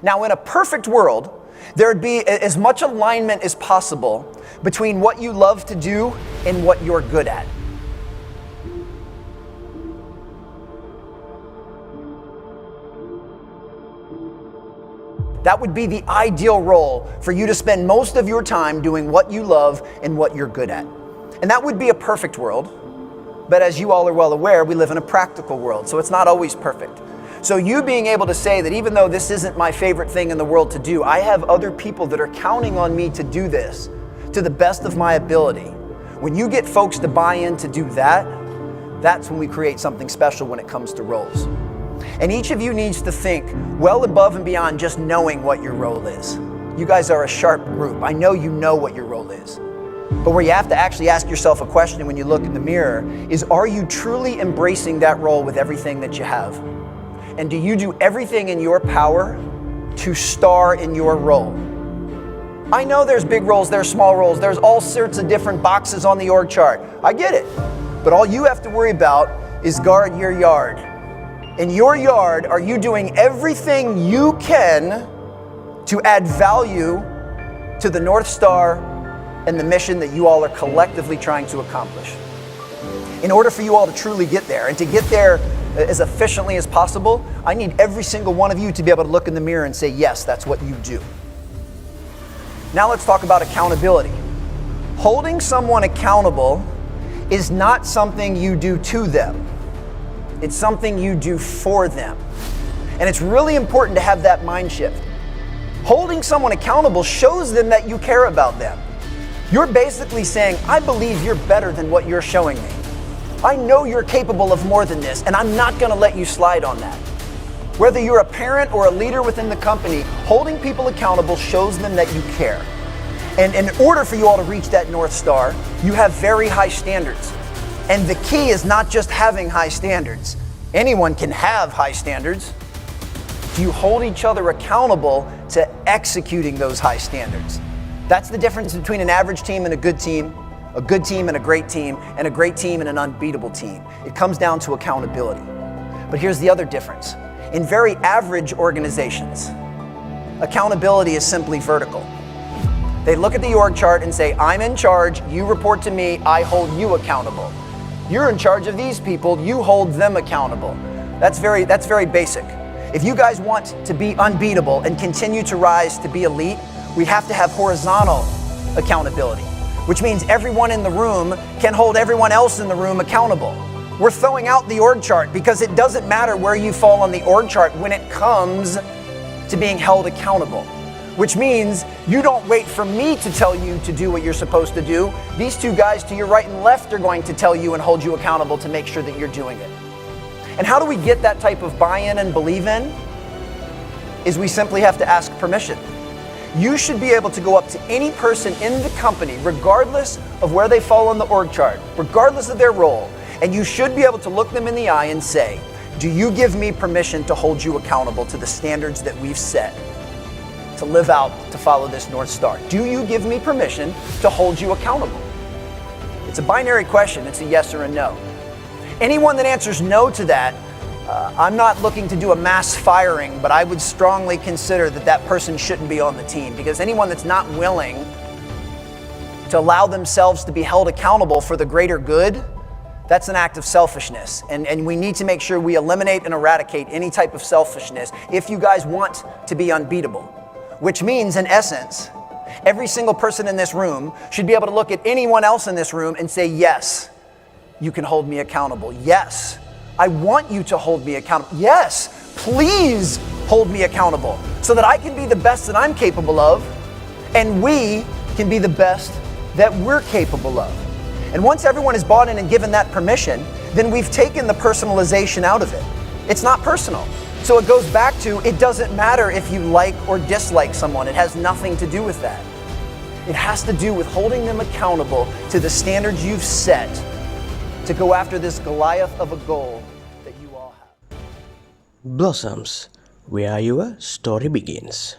Now, in a perfect world, there would be as much alignment as possible between what you love to do and what you're good at. That would be the ideal role for you to spend most of your time doing what you love and what you're good at. And that would be a perfect world. But as you all are well aware, we live in a practical world, so it's not always perfect. So you being able to say that even though this isn't my favorite thing in the world to do, I have other people that are counting on me to do this to the best of my ability. When you get folks to buy in to do that, that's when we create something special when it comes to roles. And each of you needs to think well above and beyond just knowing what your role is. You guys are a sharp group. I know you know what your role is. But where you have to actually ask yourself a question when you look in the mirror is, are you truly embracing that role with everything that you have? And do you do everything in your power to star in your role? I know there's big roles, there's small roles, there's all sorts of different boxes on the org chart. I get it. But all you have to worry about is guard your yard. In your yard, are you doing everything you can to add value to the North Star and the mission that you all are collectively trying to accomplish? In order for you all to truly get there, and to get there as efficiently as possible, I need every single one of you to be able to look in the mirror and say, yes, that's what you do. Now let's talk about accountability. Holding someone accountable is not something you do to them. It's something you do for them. And it's really important to have that mind shift. Holding someone accountable shows them that you care about them. You're basically saying, I believe you're better than what you're showing me. I know you're capable of more than this, and I'm not going to let you slide on that. Whether you're a parent or a leader within the company, holding people accountable shows them that you care. And in order for you all to reach that North Star, you have very high standards. And the key is not just having high standards. Anyone can have high standards. Do you hold each other accountable to executing those high standards? That's the difference between an average team and a good team and a great team, and a great team and an unbeatable team. It comes down to accountability. But here's the other difference. In very average organizations, accountability is simply vertical. They look at the org chart and say, I'm in charge, you report to me, I hold you accountable. You're in charge of these people, you hold them accountable. That's very basic. If you guys want to be unbeatable and continue to rise to be elite, we have to have horizontal accountability, which means everyone in the room can hold everyone else in the room accountable. We're throwing out the org chart because it doesn't matter where you fall on the org chart when it comes to being held accountable. Which means you don't wait for me to tell you to do what you're supposed to do. These two guys to your right and left are going to tell you and hold you accountable to make sure that you're doing it. And how do we get that type of buy-in and believe in? Is we simply have to ask permission. You should be able to go up to any person in the company, regardless of where they fall on the org chart, regardless of their role, and you should be able to look them in the eye and say, do you give me permission to hold you accountable to the standards that we've set to live out, to follow this North Star? Do you give me permission to hold you accountable? It's a binary question. It's a yes or a no. Anyone that answers no to that, I'm not looking to do a mass firing, but I would strongly consider that that person shouldn't be on the team, because anyone that's not willing to allow themselves to be held accountable for the greater good, that's an act of selfishness. And we need to make sure we eliminate and eradicate any type of selfishness if you guys want to be unbeatable. Which means, in essence, every single person in this room should be able to look at anyone else in this room and say, yes, you can hold me accountable. Yes, I want you to hold me accountable. Yes, please hold me accountable so that I can be the best that I'm capable of and we can be the best that we're capable of. And once everyone is bought in and given that permission, then we've taken the personalization out of it. It's not personal. So it goes back to, it doesn't matter if you like or dislike someone. It has nothing to do with that. It has to do with holding them accountable to the standards you've set to go after this Goliath of a goal that you all have. Blossoms, where your story begins.